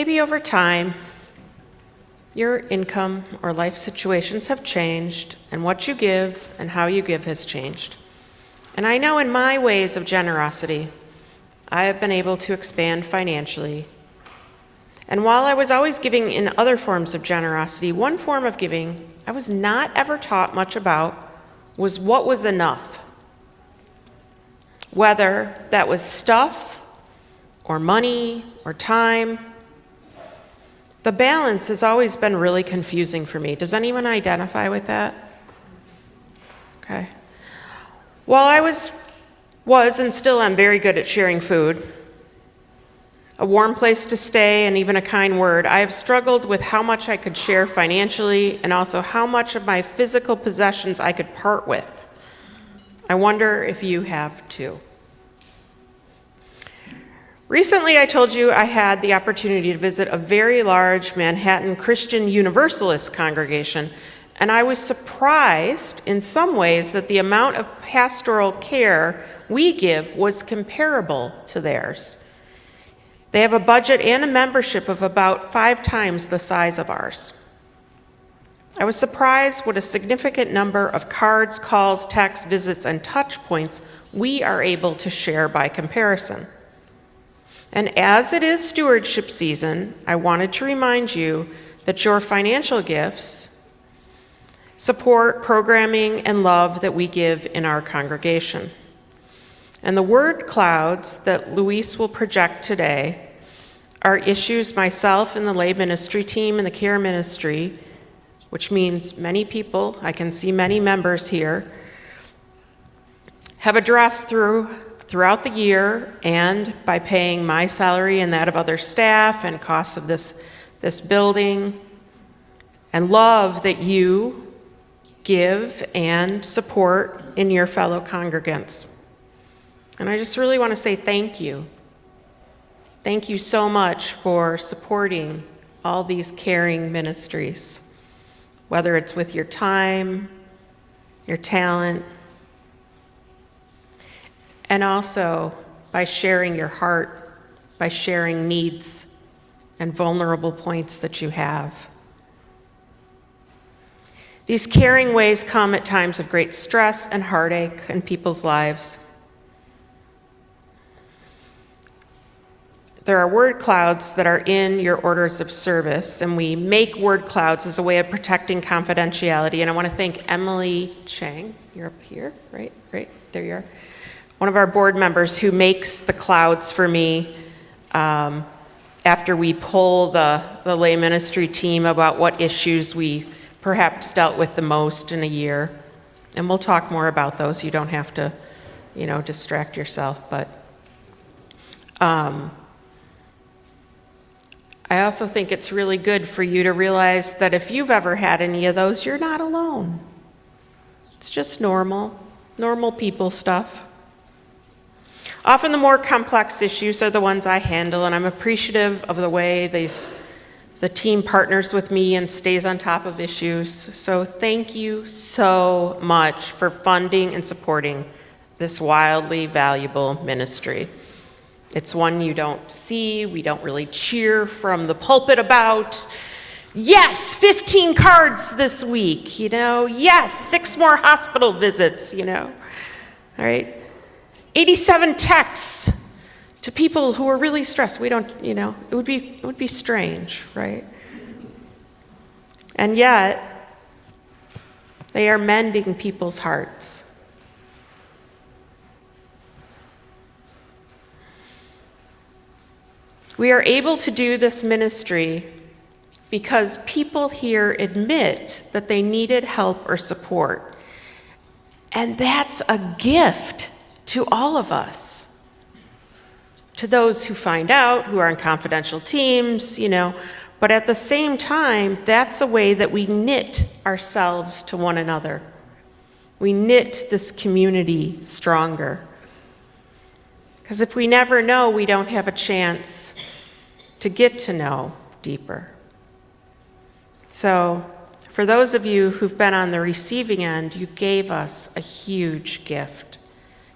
Maybe over time, your income or life situations have changed, and what you give and how you give has changed. And I know in my ways of generosity, I have been able to expand financially. And while I was always giving in other forms of generosity, one form of giving I was not ever taught much about was what was enough. Whether that was stuff or money or time, the balance has always been really confusing for me. Does anyone identify with that? Okay. While I was and still am very good at sharing food, a warm place to stay, and even a kind word, I have struggled with how much I could share financially and also how much of my physical possessions I could part with. I wonder if you have too. Recently, I told you I had the opportunity to visit a very large Manhattan Christian Universalist congregation, and I was surprised in some ways that the amount of pastoral care we give was comparable to theirs. They have a budget and a membership of about 5 times the size of ours. I was surprised what a significant number of cards, calls, texts, visits, and touch points we are able to share by comparison. And as it is stewardship season, I wanted to remind you that your financial gifts support programming and love that we give in our congregation. And the word clouds that Luis will project today are issues myself and the lay ministry team and the care ministry, which means many people, I can see many members here, have addressed throughout the year, and by paying my salary and that of other staff and costs of this building, and love that you give and support in your fellow congregants. And I just really want to say thank you. Thank you so much for supporting all these caring ministries, whether it's with your time, your talent, and also by sharing your heart, by sharing needs and vulnerable points that you have. These caring ways come at times of great stress and heartache in people's lives. There are word clouds that are in your orders of service, and we make word clouds as a way of protecting confidentiality. And I want to thank Emily Chang. You're up here, right? Great, there you are. One of our board members who makes the clouds for me after we poll the lay ministry team about what issues we perhaps dealt with the most in a year. And we'll talk more about those. You don't have to, distract yourself. But I also think it's really good for you to realize that if you've ever had any of those, you're not alone. It's just normal people stuff. Often the more complex issues are the ones I handle, and I'm appreciative of the way the team partners with me and stays on top of issues. So thank you so much for funding and supporting this wildly valuable ministry. It's one you don't see, we don't really cheer from the pulpit about. Yes, 15 cards this week, Yes, 6 more hospital visits, All right. 87 texts to people who are really stressed. We don't, it would be strange, right? And yet, they are mending people's hearts. We are able to do this ministry because people here admit that they needed help or support. And that's a gift to all of us. To those who find out, who are in confidential teams, but at the same time, that's a way that we knit ourselves to one another. We knit this community stronger. Because if we never know, we don't have a chance to get to know deeper. So, for those of you who've been on the receiving end, you gave us a huge gift.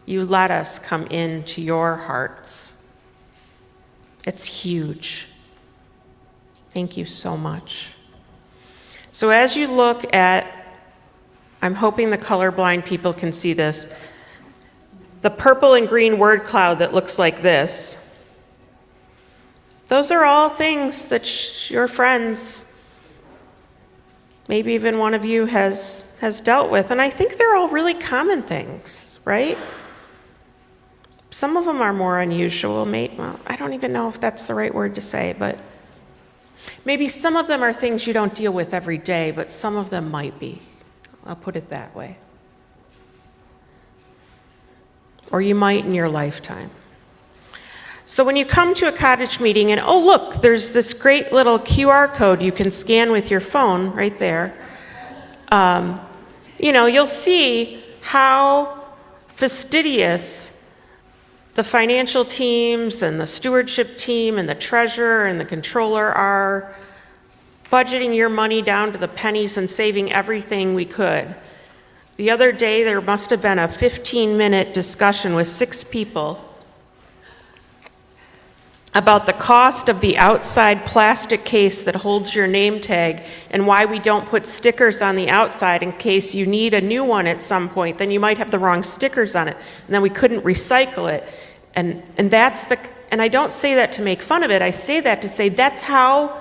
You let us come into your hearts. It's huge. Thank you so much. So as you look at, I'm hoping the colorblind people can see this, the purple and green word cloud that looks like this, those are all things that your friends, maybe even one of you has dealt with. And I think they're all really common things, right? Some of them are more unusual. Well, I don't even know if that's the right word to say, but maybe some of them are things you don't deal with every day, but some of them might be. I'll put it that way. Or you might in your lifetime. So when you come to a cottage meeting and, oh, look, there's this great little QR code you can scan with your phone right there, you'll see how fastidious the financial teams and the stewardship team and the treasurer and the controller are budgeting your money down to the pennies and saving everything we could. The other day, there must have been a 15-minute discussion with 6 people about the cost of the outside plastic case that holds your name tag and why we don't put stickers on the outside in case you need a new one at some point. Then you might have the wrong stickers on it, and then we couldn't recycle it. And I don't say that to make fun of it. I say that to say that's how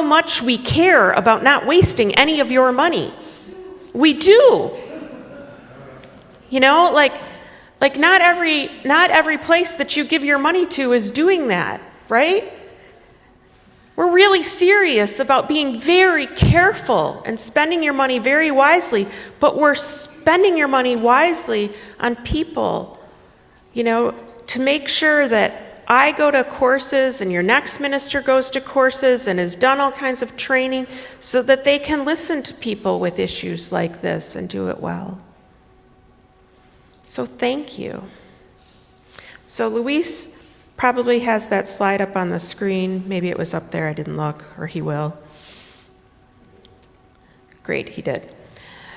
much we care about not wasting any of your money. We do. Like not every place that you give your money to is doing that, right? We're really serious about being very careful and spending your money very wisely, but we're spending your money wisely on people, to make sure that I go to courses and your next minister goes to courses and has done all kinds of training so that they can listen to people with issues like this and do it well. So thank you. So Luis probably has that slide up on the screen. Maybe it was up there, I didn't look, or he will. Great, he did.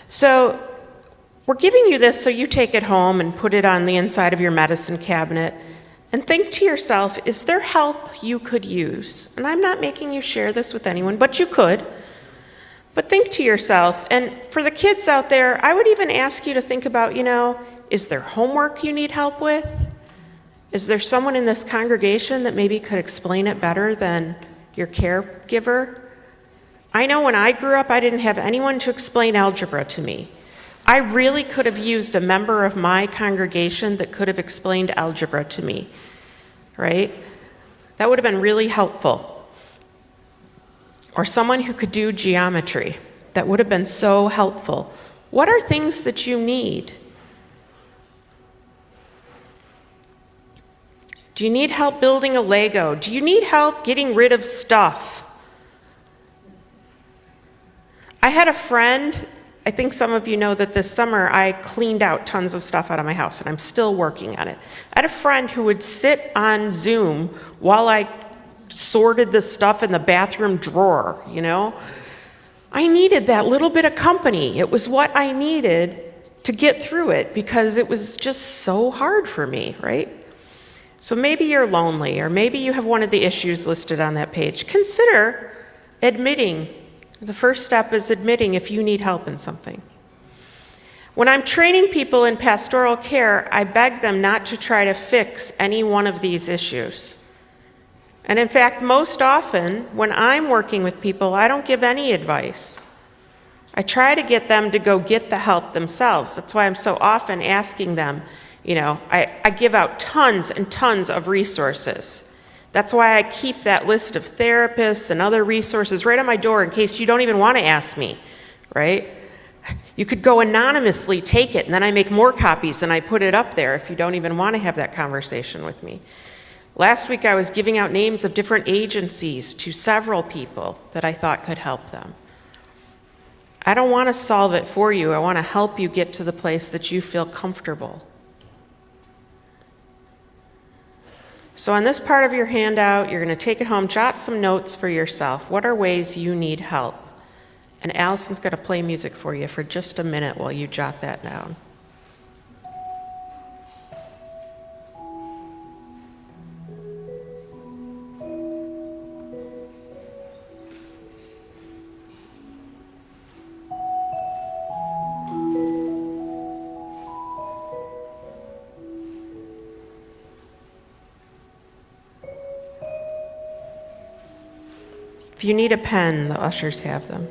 So we're giving you this so you take it home and put it on the inside of your medicine cabinet and think to yourself, is there help you could use? And I'm not making you share this with anyone, but you could. But think to yourself, and for the kids out there, I would even ask you to think about, is there homework you need help with? Is there someone in this congregation that maybe could explain it better than your caregiver? I know when I grew up, I didn't have anyone to explain algebra to me. I really could have used a member of my congregation that could have explained algebra to me, right? That would have been really helpful. Or someone who could do geometry. That would have been so helpful. What are things that you need? Do you need help building a Lego? Do you need help getting rid of stuff? I had a friend, I think some of you know that this summer I cleaned out tons of stuff out of my house, and I'm still working on it. I had a friend who would sit on Zoom while I sorted the stuff in the bathroom drawer, I needed that little bit of company. It was what I needed to get through it because it was just so hard for me, right? So maybe you're lonely, or maybe you have one of the issues listed on that page. Consider admitting. The first step is admitting if you need help in something. When I'm training people in pastoral care, I beg them not to try to fix any one of these issues. And in fact, most often, when I'm working with people, I don't give any advice. I try to get them to go get the help themselves. That's why I'm so often asking them, I give out tons and tons of resources. That's why I keep that list of therapists and other resources right on my door in case you don't even want to ask me, right? You could go anonymously take it, and then I make more copies and I put it up there if you don't even want to have that conversation with me. Last week I was giving out names of different agencies to several people that I thought could help them. I don't want to solve it for you. I want to help you get to the place that you feel comfortable. So on this part of your handout, you're going to take it home, jot some notes for yourself. What are ways you need help? And Allison's going to play music for you for just a minute while you jot that down. If you need a pen, the ushers have them.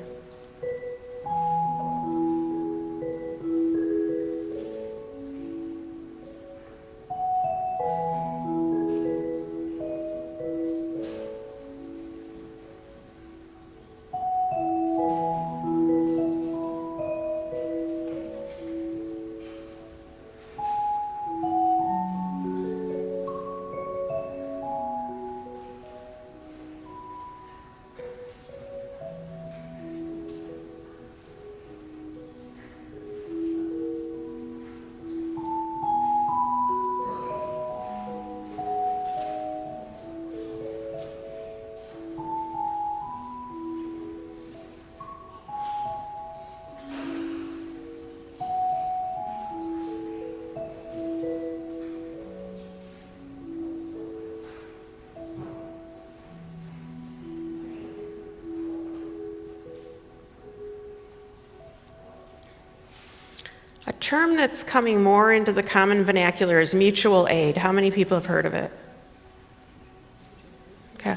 A term that's coming more into the common vernacular is mutual aid. How many people have heard of it? Okay.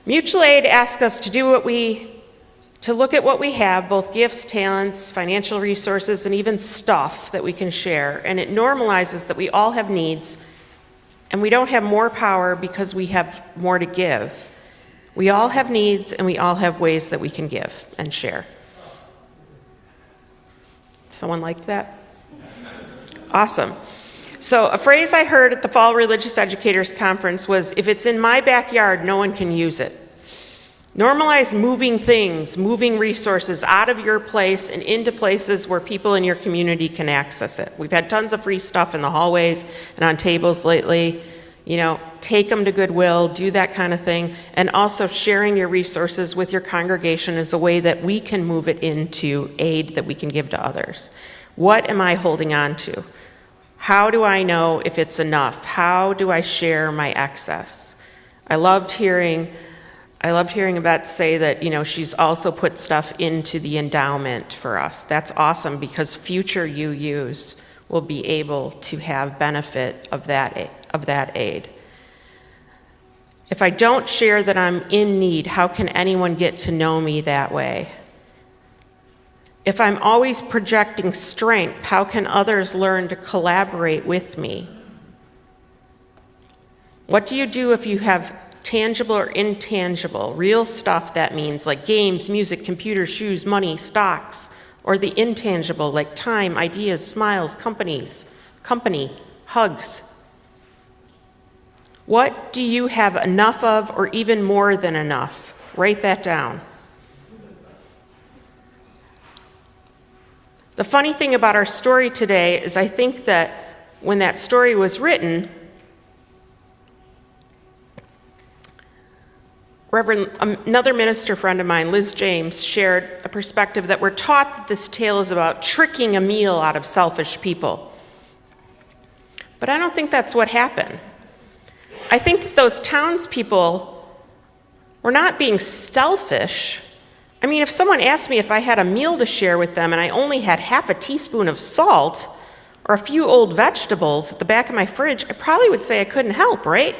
Mutual aid asks us to look at what we have, both gifts, talents, financial resources, and even stuff that we can share. And it normalizes that we all have needs, and we don't have more power because we have more to give. We all have needs, and we all have ways that we can give and share. Someone liked that? Awesome. So a phrase I heard at the Fall Religious Educators Conference was, if it's in my backyard, no one can use it. Normalize moving things, moving resources out of your place and into places where people in your community can access it. We've had tons of free stuff in the hallways and on tables lately. Take them to Goodwill, do that kind of thing. And also sharing your resources with your congregation is a way that we can move it into aid that we can give to others. What am I holding on to? How do I know if it's enough? How do I share my excess? I loved hearing Yvette say that, she's also put stuff into the endowment for us. That's awesome, because future UUs will be able to have benefit of that aid. If I don't share that I'm in need, how can anyone get to know me that way? If I'm always projecting strength, how can others learn to collaborate with me? What do you do if you have tangible or intangible, real stuff that means, like games, music, computers, shoes, money, stocks, or the intangible, like time, ideas, smiles, company, hugs? What do you have enough of, or even more than enough? Write that down. The funny thing about our story today is I think that when that story was written, another minister friend of mine, Liz James, shared a perspective that we're taught that this tale is about tricking a meal out of selfish people. But I don't think that's what happened. I think that those townspeople were not being selfish. I mean, if someone asked me if I had a meal to share with them and I only had half a teaspoon of salt or a few old vegetables at the back of my fridge, I probably would say I couldn't help, right?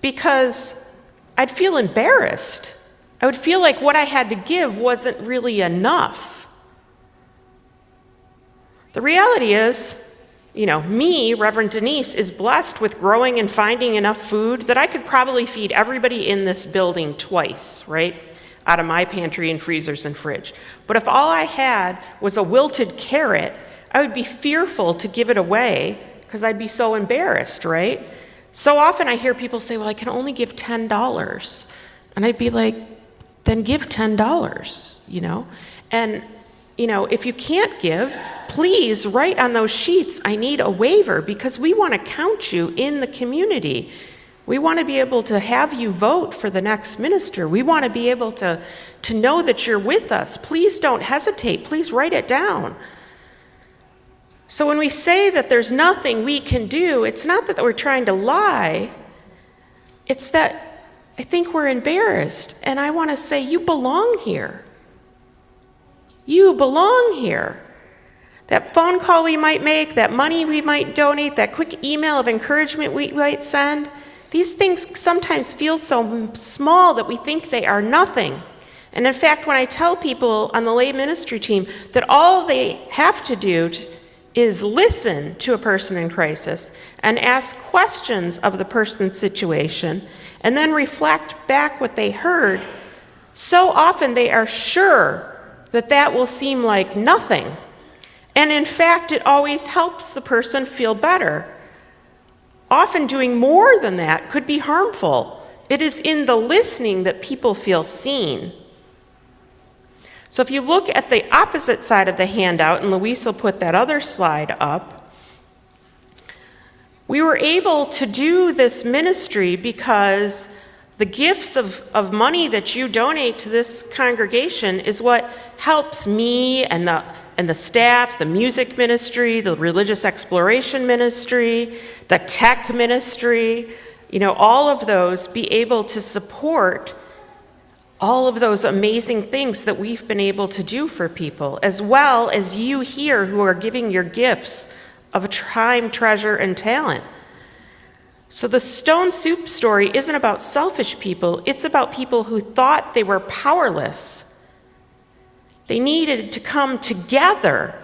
Because I'd feel embarrassed. I would feel like what I had to give wasn't really enough. The reality is, me, Reverend Denise, is blessed with growing and finding enough food that I could probably feed everybody in this building twice, right? Out of my pantry and freezers and fridge. But if all I had was a wilted carrot, I would be fearful to give it away because I'd be so embarrassed, right? So often I hear people say, well, I can only give $10. And I'd be like, then give $10, And, if you can't give, please write on those sheets, I need a waiver, because we want to count you in the community. We want to be able to have you vote for the next minister. We want to be able to know that you're with us. Please don't hesitate. Please write it down. So when we say that there's nothing we can do, it's not that we're trying to lie. It's that I think we're embarrassed. And I want to say, you belong here. You belong here. That phone call we might make, that money we might donate, that quick email of encouragement we might send, These things sometimes feel so small that we think they are nothing. And in fact, when I tell people on the lay ministry team that all they have to do is listen to a person in crisis and ask questions of the person's situation and then reflect back what they heard, so often they are sure that that will seem like nothing. And in fact, it always helps the person feel better. Often doing more than that could be harmful. It is in the listening that people feel seen. So if you look at the opposite side of the handout, and Luis will put that other slide up, we were able to do this ministry because the gifts of money that you donate to this congregation is what helps me and the staff, the music ministry, the religious exploration ministry, the tech ministry, all of those be able to support all of those amazing things that we've been able to do for people, as well as you here who are giving your gifts of time, treasure, and talent. So the Stone Soup story isn't about selfish people, it's about people who thought they were powerless. They needed to come together.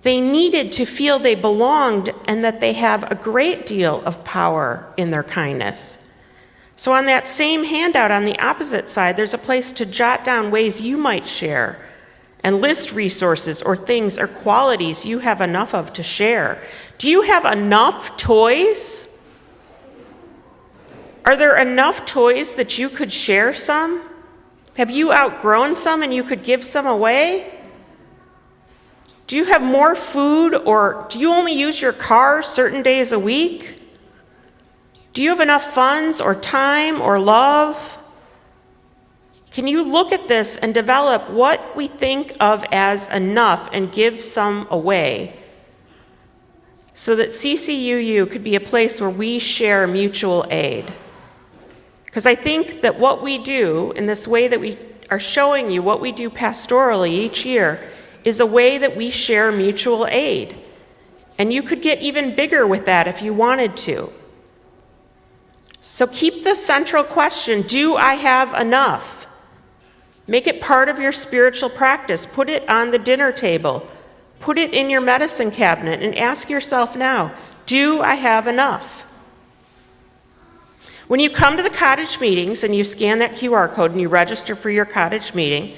They needed to feel they belonged and that they have a great deal of power in their kindness. So on that same handout on the opposite side, there's a place to jot down ways you might share and list resources or things or qualities you have enough of to share. Do you have enough toys? Are there enough toys that you could share some? Have you outgrown some and you could give some away? Do you have more food, or do you only use your car certain days a week? Do you have enough funds or time or love? Can you look at this and develop what we think of as enough and give some away so that CCUU could be a place where we share mutual aid? Because I think that what we do in this way that we are showing you, what we do pastorally each year, is a way that we share mutual aid. And you could get even bigger with that if you wanted to. So keep the central question, do I have enough? Make it part of your spiritual practice. Put it on the dinner table. Put it in your medicine cabinet and ask yourself now, do I have enough? When you come to the cottage meetings and you scan that QR code and you register for your cottage meeting,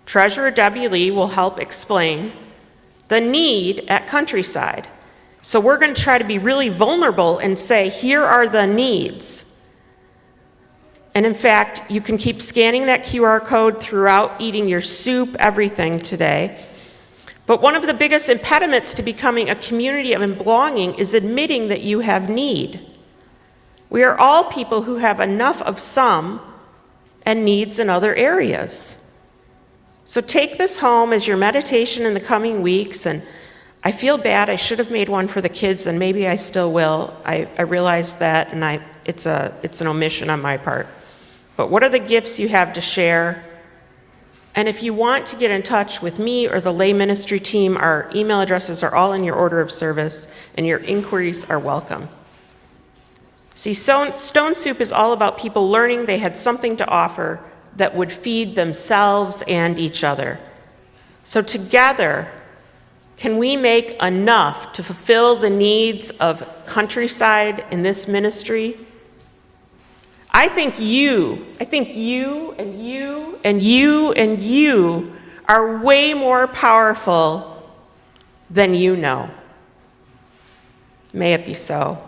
Treasurer Debbie Lee will help explain the need at Countryside. So we're going to try to be really vulnerable and say, here are the needs. And in fact, you can keep scanning that QR code throughout eating your soup, everything today. But one of the biggest impediments to becoming a community of belonging is admitting that you have need. We are all people who have enough of some and needs in other areas. So take this home as your meditation in the coming weeks, and I feel bad, I should have made one for the kids, and maybe I still will. I realize that, and it's an omission on my part. But what are the gifts you have to share? And if you want to get in touch with me or the lay ministry team, our email addresses are all in your order of service, and your inquiries are welcome. See, Stone Soup is all about people learning they had something to offer that would feed themselves and each other. So together, can we make enough to fulfill the needs of Countryside in this ministry? I think you and you and you and you are way more powerful than you know. May it be so.